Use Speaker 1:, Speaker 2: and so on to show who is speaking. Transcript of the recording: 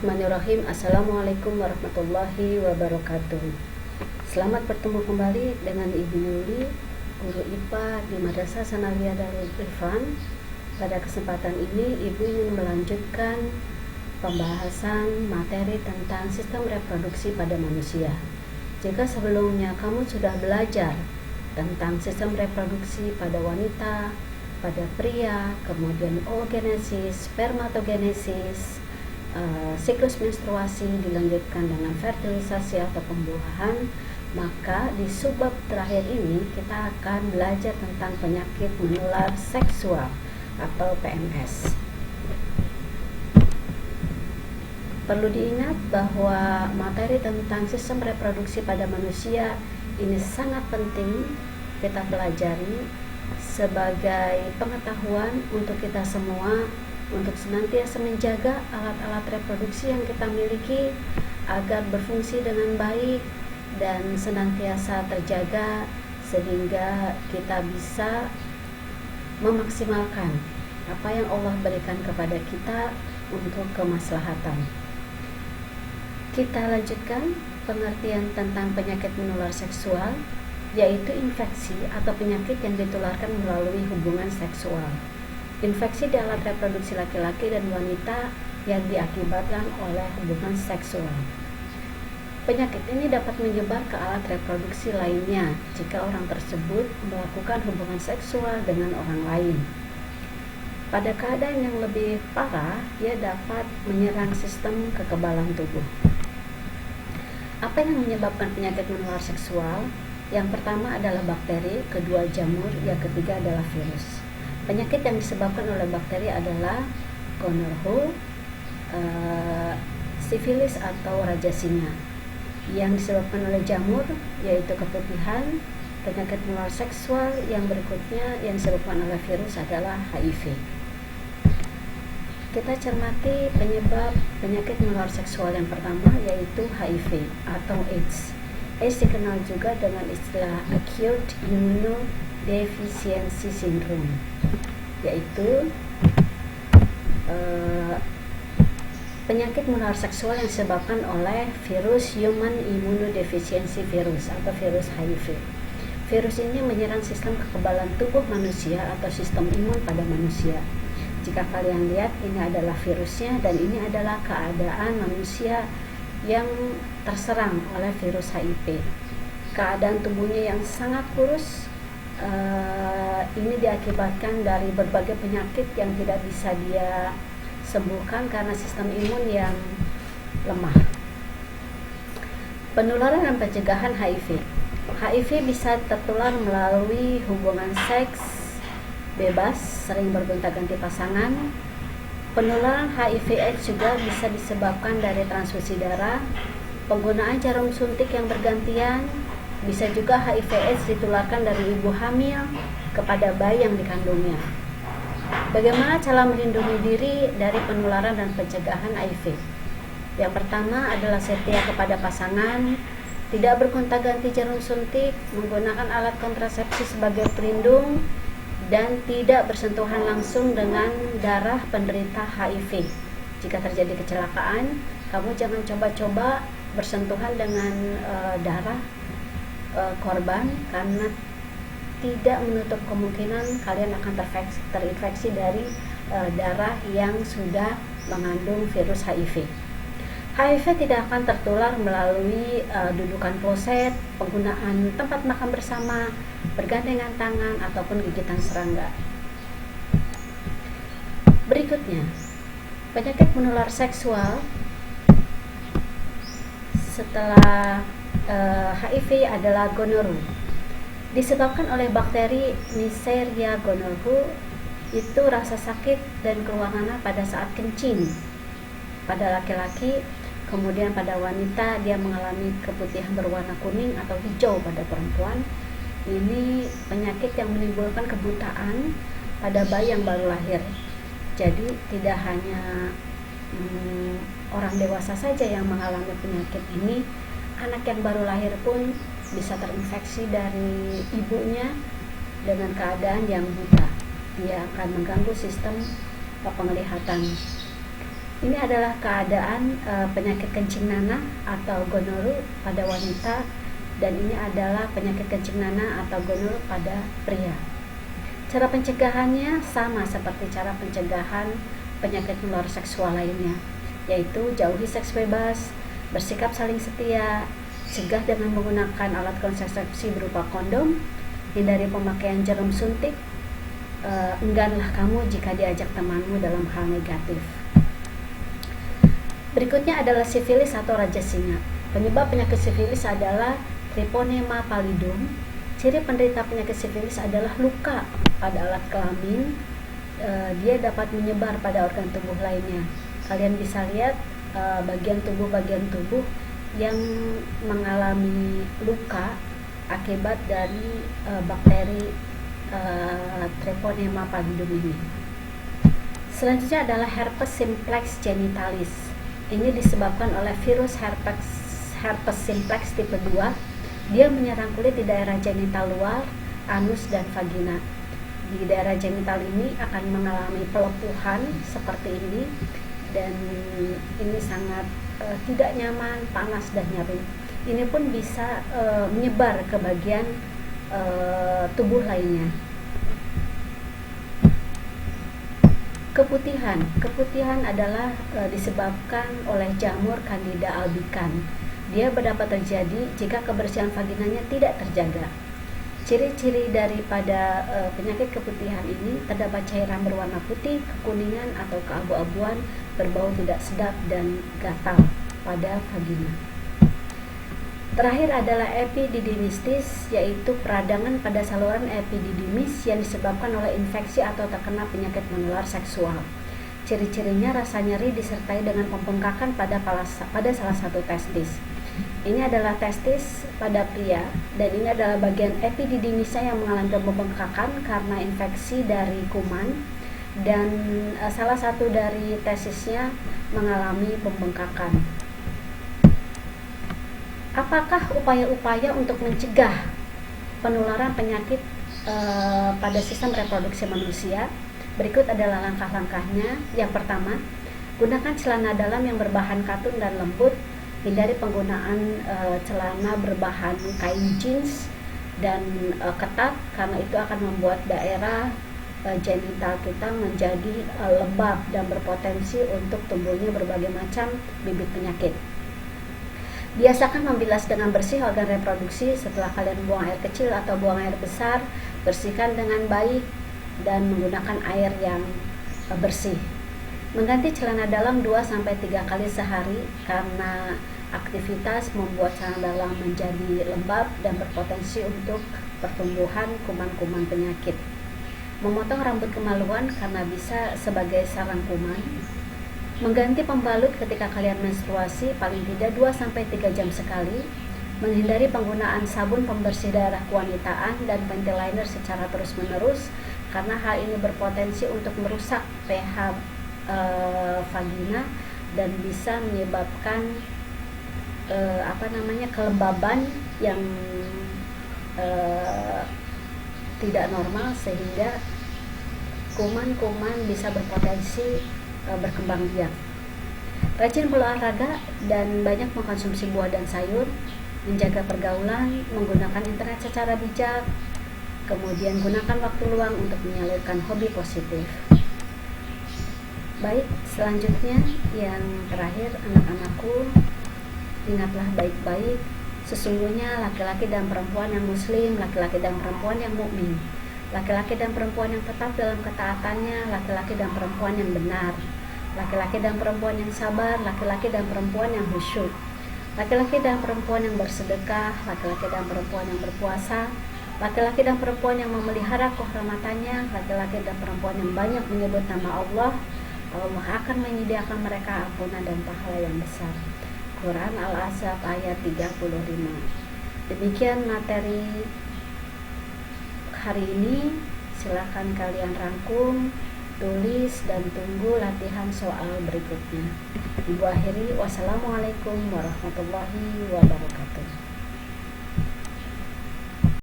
Speaker 1: Bismillahirrahmanirrahim. Assalamualaikum warahmatullahi wabarakatuh. Selamat bertemu kembali dengan Ibu Yuli, guru IPA di Madrasah Sanawiyah Darul Irfan. Pada kesempatan ini Ibu ingin melanjutkan pembahasan materi tentang sistem reproduksi pada manusia. Jika sebelumnya kamu sudah belajar tentang sistem reproduksi pada wanita, pada pria, kemudian oogenesis, spermatogenesis, siklus menstruasi dilanjutkan dengan fertilisasi atau pembuahan, maka di subbab terakhir ini kita akan belajar tentang penyakit menular seksual atau PMS. Perlu diingat bahwa materi tentang sistem reproduksi pada manusia ini sangat penting kita pelajari sebagai pengetahuan untuk kita semua, untuk senantiasa menjaga alat-alat reproduksi yang kita miliki agar berfungsi dengan baik dan senantiasa terjaga sehingga kita bisa memaksimalkan apa yang Allah berikan kepada kita untuk kemaslahatan. Kita lanjutkan pengertian tentang penyakit menular seksual, yaitu infeksi atau penyakit yang ditularkan melalui hubungan seksual. Infeksi di alat reproduksi laki-laki dan wanita yang diakibatkan oleh hubungan seksual. Penyakit ini dapat menyebar ke alat reproduksi lainnya jika orang tersebut melakukan hubungan seksual dengan orang lain. Pada keadaan yang lebih parah, ia dapat menyerang sistem kekebalan tubuh. Apa yang menyebabkan penyakit menular seksual? Yang pertama adalah bakteri, kedua jamur, yang ketiga adalah virus. Penyakit yang disebabkan oleh bakteri adalah gonorrhea, sifilis atau raja singa. Yang disebabkan oleh jamur yaitu keputihan. Penyakit menular seksual yang berikutnya yang disebabkan oleh virus adalah HIV. Kita cermati penyebab penyakit menular seksual yang pertama yaitu HIV atau AIDS. AIDS dikenal juga dengan istilah acute immunodeficiency syndrome, yaitu penyakit menular seksual yang disebabkan oleh virus human immunodeficiency virus atau virus HIV. Virus ini menyerang sistem kekebalan tubuh manusia atau sistem imun pada manusia. Jika kalian lihat, ini adalah virusnya dan ini adalah keadaan manusia yang terserang oleh virus HIV. Keadaan tubuhnya yang sangat kurus, ini diakibatkan dari berbagai penyakit yang tidak bisa dia sembuhkan karena sistem imun yang lemah. Penularan dan pencegahan HIV. HIV bisa tertular melalui hubungan seks bebas, sering bergonta-ganti pasangan. Penularan HIV/AIDS juga bisa disebabkan dari transfusi darah, penggunaan jarum suntik yang bergantian. Bisa juga HIV/AIDS ditularkan dari ibu hamil kepada bayi yang dikandungnya. Bagaimana cara melindungi diri dari penularan dan pencegahan HIV? Yang pertama adalah setia kepada pasangan, tidak bergonta-ganti jarum suntik, menggunakan alat kontrasepsi sebagai pelindung, dan tidak bersentuhan langsung dengan darah penderita HIV. Jika terjadi kecelakaan, kamu jangan coba-coba bersentuhan dengan darah korban karena tidak menutup kemungkinan kalian akan terinfeksi dari darah yang sudah mengandung virus HIV. HIV tidak akan tertular melalui dudukan kloset, penggunaan tempat makan bersama, bergandengan tangan, ataupun gigitan serangga. Berikutnya, penyakit menular seksual setelah HIV adalah gonorrhea. Disebabkan oleh bakteri Neisseria gonorrhoeae, itu rasa sakit dan keluar nanah pada saat kencing pada laki-laki. Kemudian pada wanita dia mengalami keputihan berwarna kuning atau hijau pada perempuan. Ini penyakit yang menimbulkan kebutaan pada bayi yang baru lahir. Jadi tidak hanya orang dewasa saja yang mengalami penyakit ini, anak yang baru lahir pun bisa terinfeksi dari ibunya dengan keadaan yang buta. Dia akan mengganggu sistem penglihatan. Ini adalah keadaan penyakit kencing nanah atau gonoru pada wanita, dan ini adalah penyakit kencing nanah atau gonoru pada pria. Cara pencegahannya sama seperti cara pencegahan penyakit menular seksual lainnya, yaitu jauhi seks bebas, bersikap saling setia, cegah dengan menggunakan alat kontrasepsi berupa kondom, hindari pemakaian jarum suntik, engganlah kamu jika diajak temanmu dalam hal negatif. Berikutnya adalah sifilis atau raja singa. Penyebab penyakit sifilis adalah Treponema pallidum. Ciri penderita penyakit sifilis adalah luka pada alat kelamin. Dia dapat menyebar pada organ tubuh lainnya. Kalian bisa lihat bagian tubuh yang mengalami luka akibat dari bakteri Treponema pallidum ini. Selanjutnya adalah herpes simplex genitalis. Ini disebabkan oleh virus herpes simplex tipe 2. Dia menyerang kulit di daerah genital luar, anus, dan vagina. Di daerah genital ini akan mengalami pelepuhan seperti ini, dan ini sangat tidak nyaman, panas, dan nyeri. Ini pun bisa menyebar ke bagian tubuh lainnya. Keputihan adalah disebabkan oleh jamur Candida albicans. Dia dapat terjadi jika kebersihan vaginanya tidak terjaga. Ciri-ciri daripada penyakit keputihan ini terdapat cairan berwarna putih, kekuningan atau keabu-abuan, berbau tidak sedap, dan gatal pada vagina. Terakhir adalah epididymitis, yaitu peradangan pada saluran epididymis yang disebabkan oleh infeksi atau terkena penyakit menular seksual. Ciri-cirinya rasa nyeri disertai dengan pembengkakan pada salah satu testis. Ini adalah testis pada pria, dan ini adalah bagian epididymisnya yang mengalami pembengkakan karena infeksi dari kuman, dan salah satu dari testisnya mengalami pembengkakan. Apakah upaya-upaya untuk mencegah penularan penyakit pada sistem reproduksi manusia? Berikut adalah langkah-langkahnya. Yang pertama, gunakan celana dalam yang berbahan katun dan lembut. Hindari penggunaan celana berbahan kain jeans dan ketat, karena itu akan membuat daerah genital kita menjadi lembab dan berpotensi untuk tumbuhnya berbagai macam bibit penyakit. Biasakan membilas dengan bersih organ reproduksi. Setelah kalian buang air kecil atau buang air besar, bersihkan dengan baik dan menggunakan air yang bersih. Mengganti celana dalam 2-3 kali sehari, karena aktivitas membuat celana dalam menjadi lembab dan berpotensi untuk pertumbuhan kuman-kuman penyakit. Memotong rambut kemaluan karena bisa sebagai sarang kuman. Mengganti pembalut ketika kalian menstruasi paling tidak 2-3 jam sekali. Menghindari penggunaan sabun pembersih daerah kewanitaan dan panty liner secara terus-menerus, karena hal ini berpotensi untuk merusak pH vagina dan bisa menyebabkan kelembaban yang tidak normal, sehingga kuman-kuman bisa berpotensi berkembang biak. Rajin berolahraga dan banyak mengkonsumsi buah dan sayur. Menjaga pergaulan, menggunakan internet secara bijak, kemudian gunakan waktu luang untuk menyalurkan hobi positif. Baik, selanjutnya yang terakhir, anak-anakku, ingatlah baik-baik, sesungguhnya laki-laki dan perempuan yang muslim, laki-laki dan perempuan yang mukmin, laki-laki dan perempuan yang tetap dalam ketaatannya, laki-laki dan perempuan yang benar, laki-laki dan perempuan yang sabar, laki-laki dan perempuan yang khusyuk, laki-laki dan perempuan yang bersedekah, laki-laki dan perempuan yang berpuasa, laki-laki dan perempuan yang memelihara kehormatannya, laki-laki dan perempuan yang banyak menyebut nama Allah. Allah akan menyediakan mereka ampunan dan pahala yang besar. Quran Al-Ahzab ayat 35. Demikian materi hari ini. Silakan kalian rangkum, tulis, dan tunggu latihan soal berikutnya. Ibu akhiri, wassalamualaikum warahmatullahi wabarakatuh.